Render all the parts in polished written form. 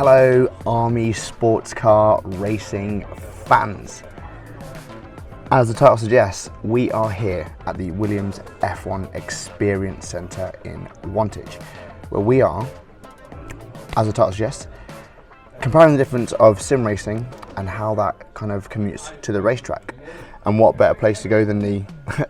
Hello Army sports car racing fans. As the title suggests, we are here at the Williams F1 Experience Centre in Wantage, where we are, as the title suggests, comparing the difference of sim racing and how that kind of commutes to the racetrack. And what better place to go than the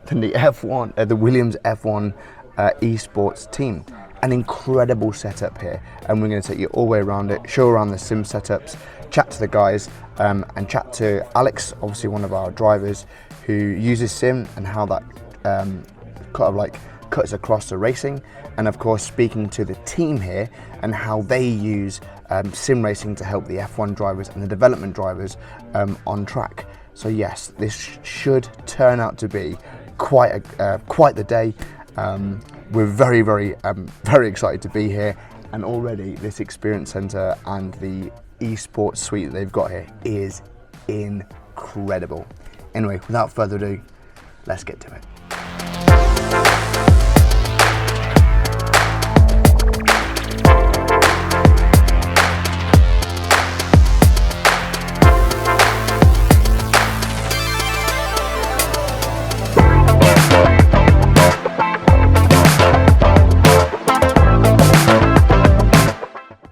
the Williams F1 Esports Team. An incredible setup here, and we're going to take you all the way around it, show around the sim setups, chat to the guys, and chat to Alex, obviously one of our drivers, who uses sim and how that cuts across the racing, and of course speaking to the team here and how they use sim racing to help the F1 drivers and the development drivers on track. So yes, this should turn out to be quite the day. We're very excited to be here, and already this experience centre and the esports suite that they've got here is incredible. Anyway, without further ado, let's get to it.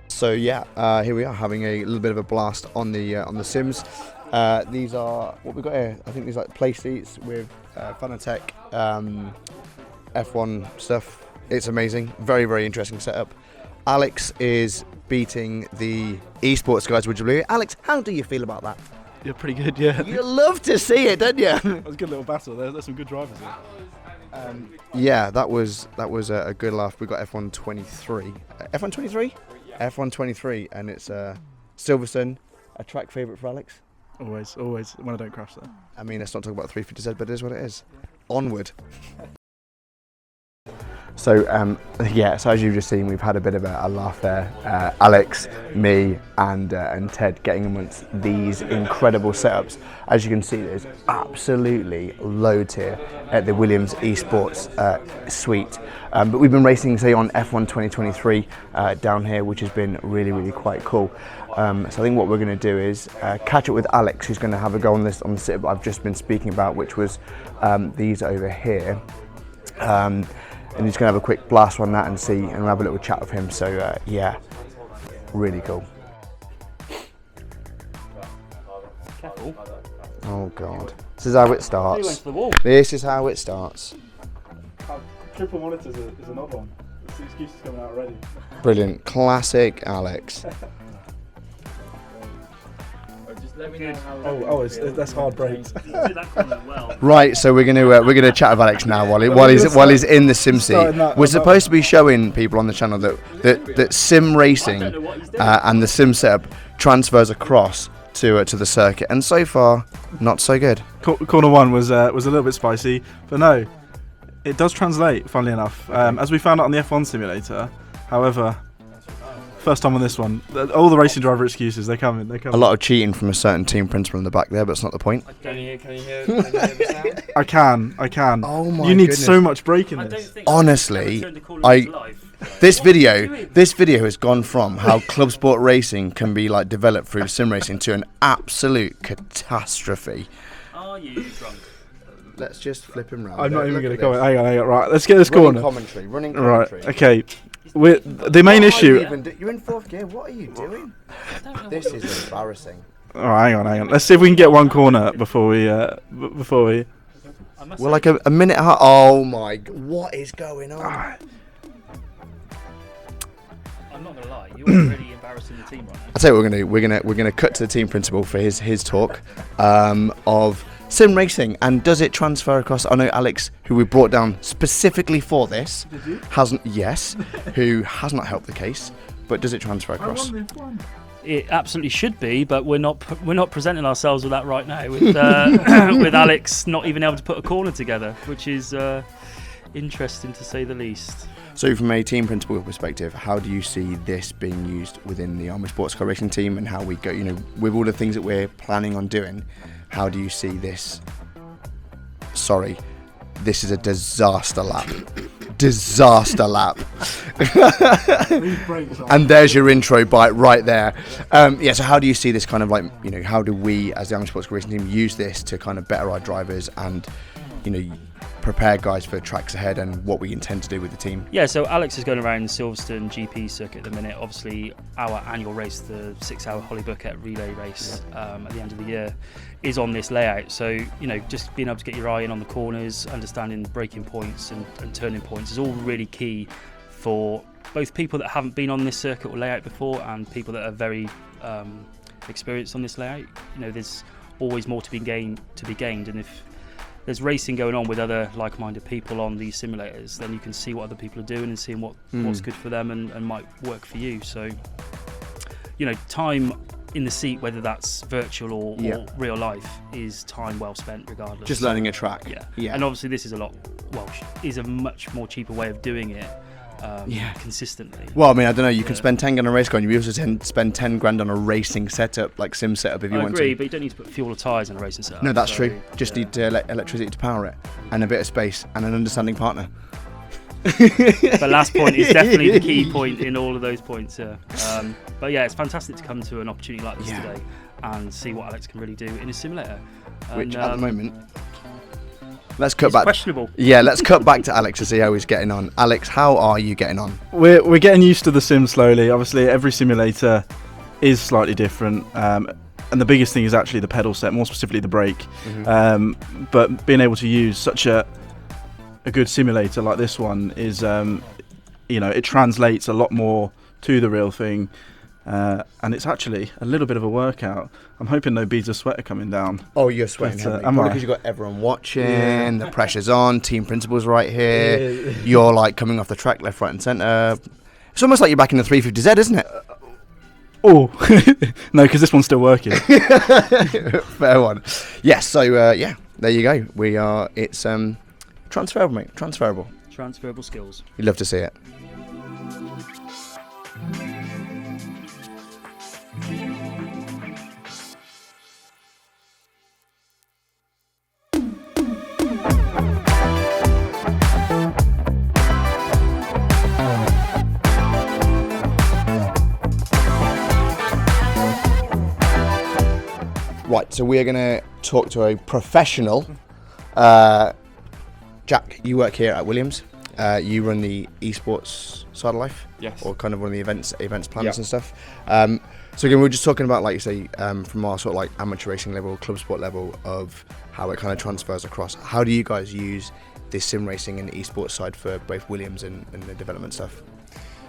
So yeah, here we are having a little bit of a blast on the sims. These are what we've got here. I think these are like play seats with Fanatec F1 stuff. It's amazing. Very interesting setup. Alex is beating the esports guys. Would you believe it? Alex, how do you feel about that? Yeah, pretty good. Yeah. You love to see it, don't you? That was a good little battle. There's some good drivers here. Yeah, that was a good laugh. We got F1 23. F1 23. F1 23, and it's Silverstone, a track favourite for Alex. Always, when I don't crash there. I mean, let's not talk about 350Z, but it is what it is. Onward. So, so as you've just seen, we've had a bit of a laugh there. Alex, me, and Ted getting amongst these incredible setups. As you can see, there's absolutely loads here at the Williams Esports suite. But we've been racing, say, on F1 2023 down here, which has been really quite cool. So I think what we're going to do is catch up with Alex, who's going to have a go on the setup I've just been speaking about, which was these over here. And he's going to have a quick blast on that and we'll have a little chat with him. So yeah, really cool. Careful. Oh God, this is how it starts. This is how it starts. Triple monitors is an odd one. The excuses coming out already. Brilliant, classic Alex. Let me know that's hard brakes. Right, so we're gonna chat with Alex now while he's in the sim seat. We're supposed to be showing people on the channel that sim racing and the sim setup transfers across to the circuit, and so far not so good. Corner one was a little bit spicy, but no, it does translate. Funnily enough, as we found out on the F1 simulator. However, first time on this one, all the racing driver excuses, they come in. A lot of cheating from a certain team principal in the back there, but it's not the point. Can you hear the sound? I can. Oh my You need goodness. so much brake in this. Honestly, this video has gone from how club sport racing can be like developed through sim racing to an absolute catastrophe. Are you drunk? Let's just flip him round. I'm not even going to comment. Hang on. Right, let's get this corner. Running commentary. Right, okay. The main issue. You're in fourth gear. What are you doing? This is embarrassing. All right, hang on. Let's see if we can get one corner before we. We're like a minute and a half. Oh my! What is going on? I'm not gonna lie. You're really embarrassing the team right now. I'll tell you what we're gonna do. We're gonna cut to the team principal for his talk of sim racing, and does it transfer across? I know Alex, who we brought down specifically for this, who has not helped the case, but does it transfer across? It absolutely should be, but we're not presenting ourselves with that right now. With with Alex not even able to put a corner together, which is interesting to say the least. So from a team principal perspective, how do you see this being used within the Army Sports Car Racing team, and how we go, with all the things that we're planning on doing, how do you see this? Sorry, this is a disaster lap. disaster lap. And there's your intro bite right there. Yeah, so how do you see this kind of like, you know, how do we as the Young Sports Racing Team use this to kind of better our drivers and, you know, prepare guys for tracks ahead and what we intend to do with the team? Yeah, so Alex is going around Silverstone GP circuit at the minute. Obviously, our annual race, the 6-hour Hollybucket relay race at the end of the year, is on this layout. So, you know, just being able to get your eye in on the corners, understanding braking points and turning points is all really key for both people that haven't been on this circuit or layout before and people that are very experienced on this layout. You know, there's always more to be gained, and if there's racing going on with other like-minded people on these simulators, then you can see what other people are doing and seeing what's good for them and might work for you. So, you know, time in the seat, whether that's virtual or real life, is time well spent regardless. Just learning a track. Yeah. And obviously this is is a much more cheaper way of doing it. Consistently. Well, I mean, I don't know. You can spend 10 grand on a race car, and you also spend 10 grand on a racing setup, like sim setup, if you want to. I agree, but you don't need to put fuel or tyres in a racing setup. No, that's true. Just need electricity to power it, and a bit of space, and an understanding partner. The last point is definitely the key point in all of those points. But yeah, it's fantastic to come to an opportunity like this today and see what Alex can really do in a simulator. Which at the moment. Let's cut back. Questionable. Yeah, let's cut back to Alex to see how he's getting on. Alex, how are you getting on? We're getting used to the sim slowly. Obviously, every simulator is slightly different, and the biggest thing is actually the pedal set, more specifically the brake. But being able to use such a good simulator like this one is, you know, it translates a lot more to the real thing. And it's actually a little bit of a workout. I'm hoping no beads of sweat are coming down. Oh, you're sweating. Probably because you've got everyone watching, the pressure's on, team principal's right here. You're like coming off the track left, right and centre. It's almost like you're back in the 350Z, isn't it? Oh, no, because this one's still working. Fair one. Yes, so yeah, there you go. It's transferable, mate. Transferable skills. You'd love to see it. Right, so we are going to talk to a professional. Jack, you work here at Williams. You run the esports side of life. Yes. Or kind of one of the events plans and stuff. So again, we were just talking about, like you say, from our sort of like amateur racing level, club sport level, of how it kind of transfers across. How do you guys use this sim racing and esports side for both Williams and the development stuff?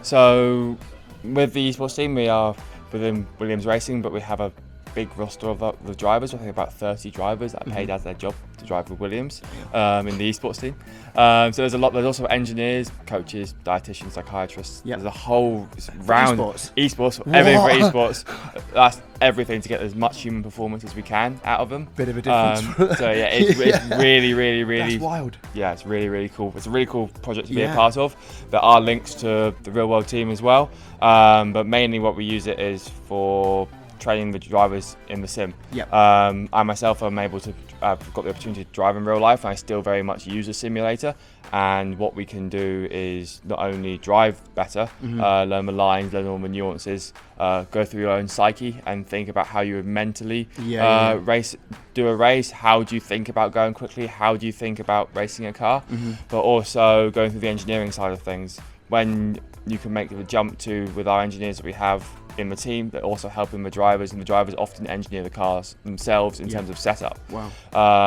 So with the esports team, we are within Williams Racing, but we have a big roster of the drivers. I think about 30 drivers that are paid as their job to drive with Williams in the esports team. So there's a lot. There's also engineers, coaches, dietitians, psychiatrists. There's a whole round esports, everything for esports. That's everything to get as much human performance as we can out of them. Bit of a difference. So yeah, it's really. That's wild. Yeah, it's really cool. It's a really cool project to be a part of. There are links to the real world team as well, but mainly what we use it is for training the drivers in the sim. I myself am able to, I've got the opportunity to drive in real life, and I still very much use a simulator. And what we can do is not only drive better, learn the lines, learn all the nuances, go through your own psyche and think about how you would mentally do a race. How do you think about going quickly? How do you think about racing a car? But also going through the engineering side of things. When you can make the jump to, with our engineers that we have in the team, but also helping the drivers, and the drivers often engineer the cars themselves in terms of setup. Wow.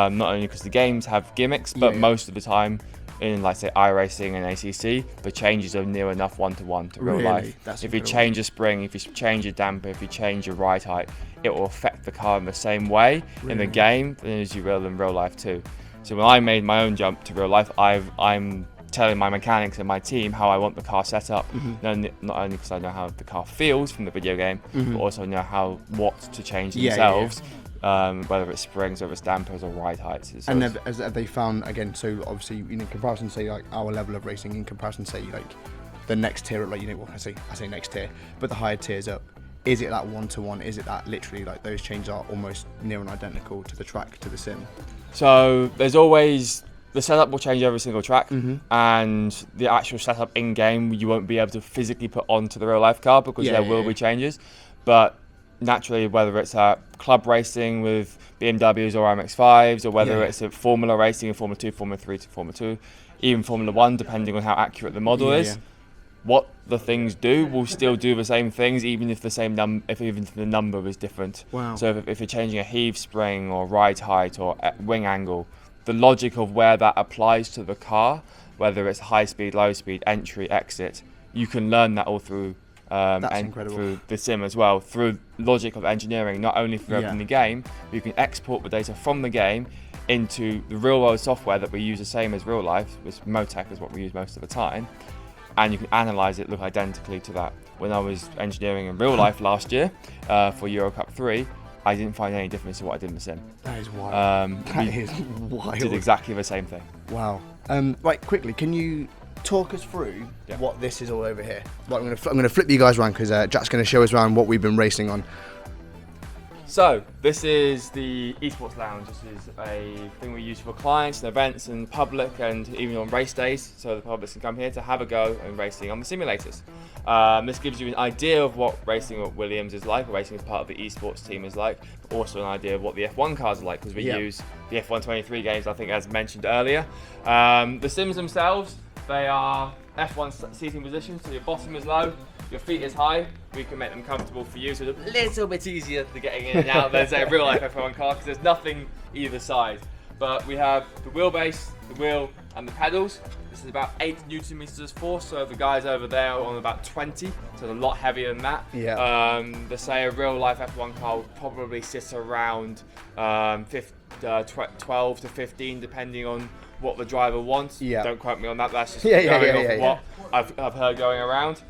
Not only because the games have gimmicks, but most of the time in, like say, iRacing and ACC, the changes are near enough one-to-one to real life. That's if you change a spring, if you change a damper, if you change your ride height, it will affect the car in the same way in the game as you will in real life too. So when I made my own jump to real life, I'm telling my mechanics and my team how I want the car set up, not only because I know how the car feels from the video game, but also know what to change themselves, whether it's springs, whether it's dampers or ride heights. And have they found, again, so obviously in comparison, say like our level of racing, in comparison, say like the next tier, like, you know, well, I say next tier, but the higher tiers up, is it that one-to-one? Is it that literally like those changes are almost near and identical to the track, to the sim? So there's always the setup will change every single track, and the actual setup in game you won't be able to physically put onto the real life car because there will be changes. But naturally, whether it's club racing with BMWs or MX-5s, or whether it's at Formula racing in Formula 2, Formula 3 to Formula 2, even Formula 1, depending on how accurate the model is, what the things do will still do the same things, even if the number is different. Wow. So if you're changing a heave spring or ride height or wing angle, the logic of where that applies to the car, whether it's high speed, low speed, entry, exit, you can learn that all through through the sim as well, through logic of engineering, not only through the game, but you can export the data from the game into the real world software that we use the same as real life, which Motec is what we use most of the time, and you can analyze it, look identically to that. When I was engineering in real life last year for Euro Cup 3, I didn't find any difference to what I did in the sim. That is wild. That is wild. Did exactly the same thing. Wow. Right, quickly, can you talk us through what this is all over here? Right, I'm going to flip you guys around because Jack's going to show us around what we've been racing on. So this is the esports lounge. This is a thing we use for clients and events and public, and even on race days, so the public can come here to have a go and racing on the simulators. This gives you an idea of what racing at Williams is like, racing as part of the esports team is like, but also an idea of what the F1 cars are like, because we use the F1 23 games, I think, as mentioned earlier. The sims themselves, they are F1 seating positions, so your bottom is low, your feet is high. We can make them comfortable for you, so it's a little bit easier to getting in and out than say a real life F1 car, because there's nothing either side. But we have the wheelbase, the wheel, and the pedals. This is about 8 Newton meters force, so the guys over there are on about 20, so it's a lot heavier than that. The say a real life F1 car will probably sit around 12 to 15, depending on what the driver wants. Don't quote me on that. That's just going off what I've heard going around.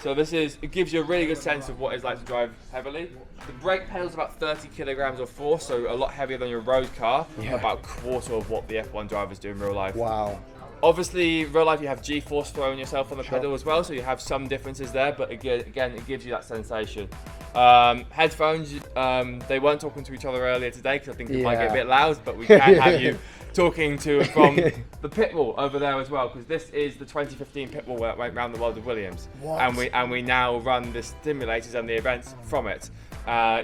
So it gives you a really good sense of what it's like to drive heavily. The brake pedal's about 30 kilograms of force, so a lot heavier than your road car, about a quarter of what the F1 drivers do in real life. Wow. Obviously, real life you have G-force throwing yourself on the pedal as well, so you have some differences there, but again, it gives you that sensation. Headphones, they weren't talking to each other earlier today because I think it might get a bit loud, but we can have you talking to and from the pit wall over there as well, because this is the 2015 pit wall that went around the world of Williams. And we now run the simulators and the events from it,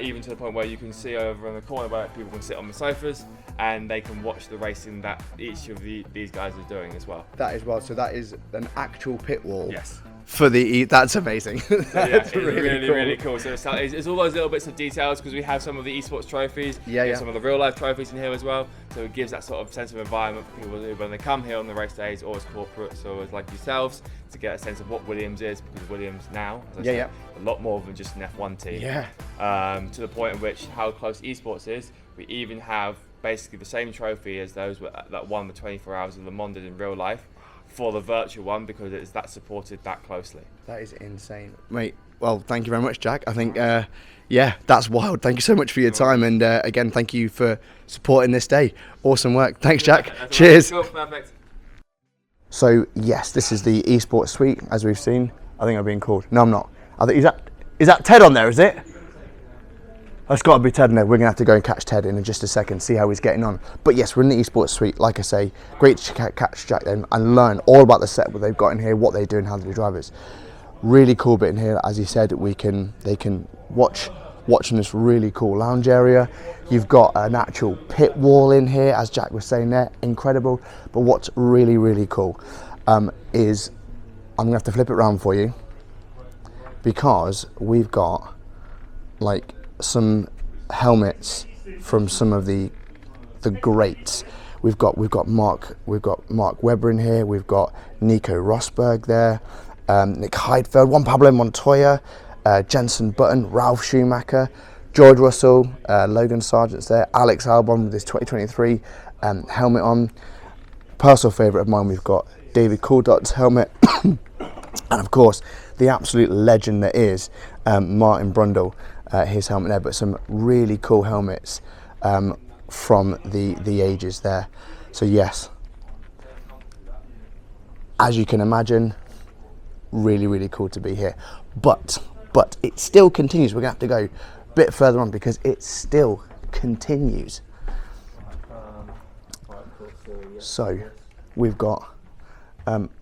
even to the point where you can see over in the corner where people can sit on the sofas and they can watch the racing that each of these guys is doing as well. That is wild. So that is an actual pit wall. Yes. For that's amazing. It's really cool. So it's all those little bits of details, because we have some of the esports trophies, some of the real life trophies in here as well. So it gives that sort of sense of environment for people to do when they come here on the race days, or as corporates, or as like yourselves, to get a sense of what Williams is, because Williams now, as I said, a lot more than just an F1 team. To the point in which how close esports is, we even have basically the same trophy as those that won the 24 Hours of Le Mans did in real life, for the virtual one, because it's that supported that closely. That is insane. Mate, well, thank you very much, Jack. I think, that's wild. Thank you so much for your time, and again, thank you for supporting this day. Awesome work. Thanks, Jack. Cheers. Cool, perfect. So, yes, this is the esports suite, as we've seen. I think I'm being called. No, I'm not. Is that Ted on there, is it? It's got to be Ted in there. We're going to have to go and catch Ted in just a second, see how he's getting on. But yes, we're in the esports suite. Like I say, great to catch Jack then and learn all about the setup, what they've got in here, what they do and how they drive it. Really cool bit in here. As he said, they can watch in this really cool lounge area. You've got an actual pit wall in here, as Jack was saying there. Incredible. But what's really, really cool is, I'm going to have to flip it around for you, because we've got like some helmets from some of the greats. We've got Mark Webber in here. We've got Nico Rosberg there, Nick Heidfeld, Juan Pablo Montoya, Jenson Button, Ralph Schumacher, George Russell, Logan Sargent's there, Alex Albon with his 2023 helmet on. Personal favourite of mine, we've got David Coulthard's helmet, and of course the absolute legend that is Martin Brundle. His helmet there, but some really cool helmets from the ages there. So yes, as you can imagine, really, really cool to be here. But it still continues. We're gonna have to go a bit further on, because it still continues. So we've got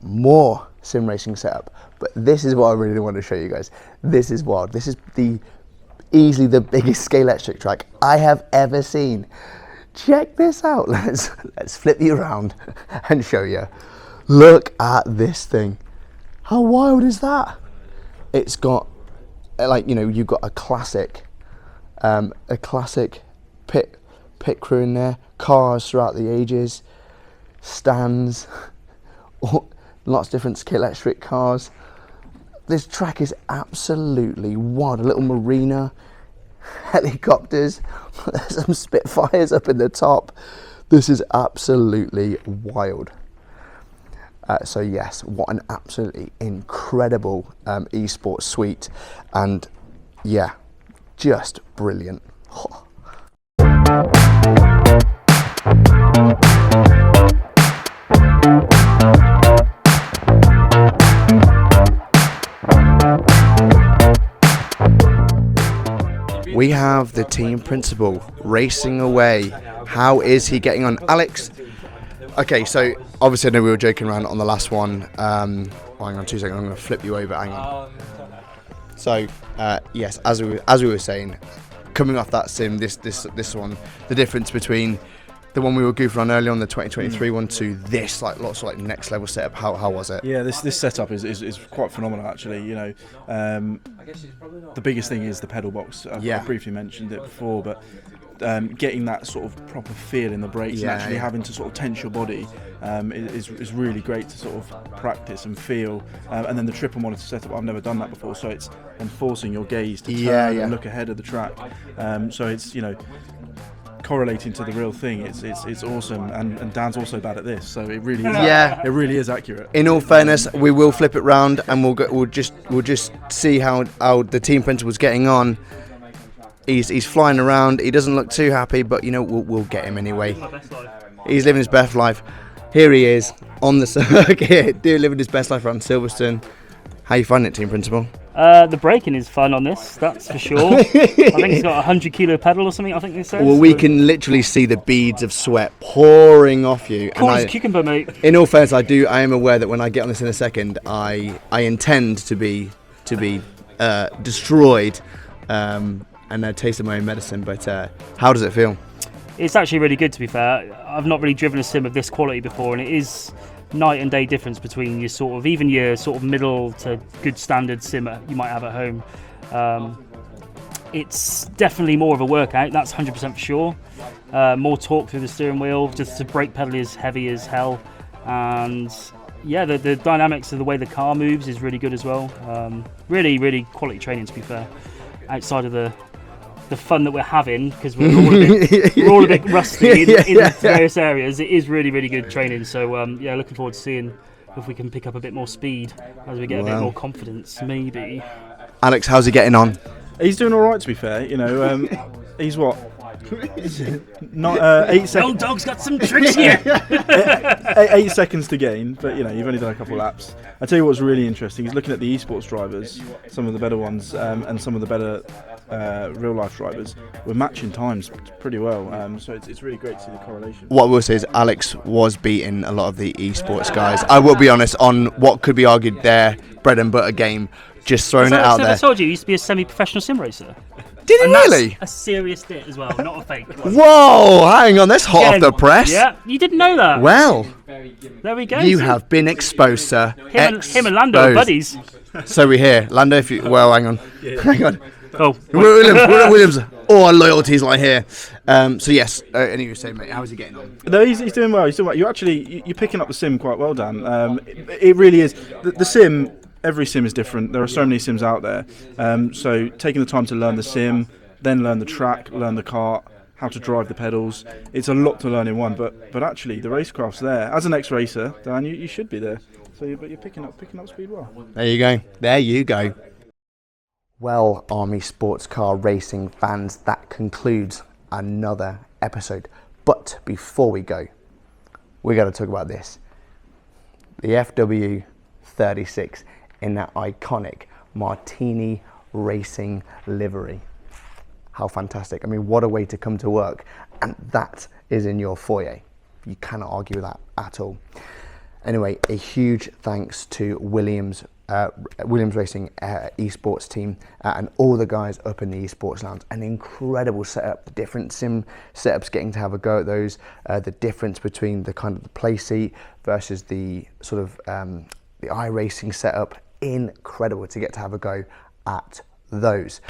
more sim racing setup, but this is what I really want to show you guys. This is wild. This is easily the biggest scalextric track I have ever seen. Check this out. Let's flip you around and show you. Look at this thing. How wild is that? It's got, like, you know, you've got a classic pit crew in there, cars throughout the ages, stands, lots of different scalextric cars. This track is absolutely wild. A little marina, helicopters, there's some Spitfires up in the top. This is absolutely wild. So yes, what an absolutely incredible esports suite, and yeah, just brilliant. We have the team principal racing away. How is he getting on, Alex? Okay, so obviously I know we were joking around on the last one. Hang on 2 seconds, I'm going to flip you over. Hang on. So yes, as we were saying, coming off that sim, this one, the difference between the one we were goofing on earlier on, the 2023 one, to this, like, lots of like next level setup. How was it? Yeah, this setup is quite phenomenal, actually. You know, the biggest thing is the pedal box. I briefly mentioned it before, but getting that sort of proper feel in the brakes and actually having to sort of tense your body is really great to sort of practice and feel. And then the triple monitor setup, I've never done that before, so it's enforcing your gaze to turn and look ahead of the track. So it's, you know, correlating to the real thing. It's awesome, and Dan's also bad at this, so it really is. It really is accurate. In all fairness, we will flip it round and we'll just see how the team principal's getting on. He's flying around. He doesn't look too happy, but you know, we'll get him anyway. He's living his best life. Here he is on the circuit, living his best life around Silverstone. How you finding it, team principal? The braking is fun on this, that's for sure. I think he's got a 100-kilo pedal or something, I think they said. Well, we can literally see the beads of sweat pouring off you. Cool as a cucumber, mate. In all fairness, I am aware that when I get on this in a second, I intend to be destroyed and taste of my own medicine. But how does it feel? It's actually really good, to be fair. I've not really driven a sim of this quality before, and it is night and day difference between your sort of middle to good standard sim you might have at home. It's definitely more of a workout, that's 100% for sure. More torque through the steering wheel, just the brake pedal is heavy as hell, and yeah, the dynamics of the way the car moves is really good as well. Really quality training, to be fair, outside of the fun that we're having, because we're all a bit rusty in various areas. It is really good training, so yeah, looking forward to seeing if we can pick up a bit more speed as we get a bit more confidence, maybe. Alex, how's he getting on? He's doing all right, to be fair. You know, he's what? Not 8 seconds. Old dog's got some tricks here. 8 seconds to gain, but you know, you've only done a couple laps. I tell you what's really interesting is looking at the esports drivers, some of the better ones, and some of the better real life drivers. We're matching times pretty well, so it's really great to see the correlation. What I will say is Alex was beating a lot of the esports guys. I will be honest, on what could be argued their bread and butter game, just throwing it out there. I told you, he used to be a semi-professional sim racer. Did he really? A serious bit as well, not a fake one. Whoa, hang on, that's hot off the press. Yeah, you didn't know that. Well, there we go. You have been exposed, sir. Him and Lando are buddies. So we hear Lando. If you hang on. Oh, Williams. All our loyalties lie here. So yes, and you were saying, mate, how's he getting on? No, he's doing well. He's doing well. You're picking up the sim quite well, Dan. It really is. The sim. Every sim is different. There are so many sims out there. So taking the time to learn the sim, then learn the track, learn the kart, how to drive the pedals. It's a lot to learn in one. But actually, the racecraft's there. As an ex-racer, Dan, you should be there. So, but you're picking up speed well. There you go. Well, Army sports car racing fans, that concludes another episode. But before we go, we got to talk about this. The FW36 in that iconic Martini racing livery. How fantastic. I mean, what a way to come to work. And that is in your foyer. You cannot argue with that at all. Anyway, a huge thanks to Williams Racing Esports Team and all the guys up in the Esports Lounge. An incredible setup, the different sim setups, getting to have a go at those, the difference between the kind of the play seat versus the sort of the iRacing setup. Incredible to get to have a go at those.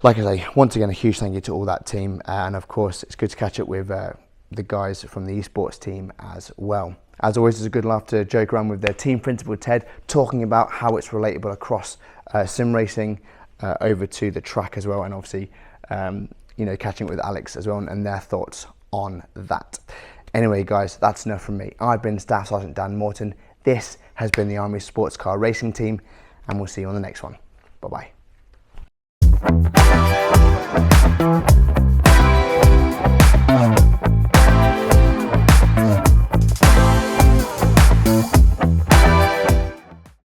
Like I say, once again, a huge thank you to all that team, and of course it's good to catch up with the guys from the esports team as well. As always, it's a good laugh to joke around with their team principal Ted, talking about how it's relatable across sim racing over to the track as well, and obviously you know, catching up with Alex as well and their thoughts on that. Anyway guys, that's enough from me. I've been Staff Sergeant Dan Morton. This has been the Army Sports Car Racing Team, and we'll see you on the next one. Bye bye.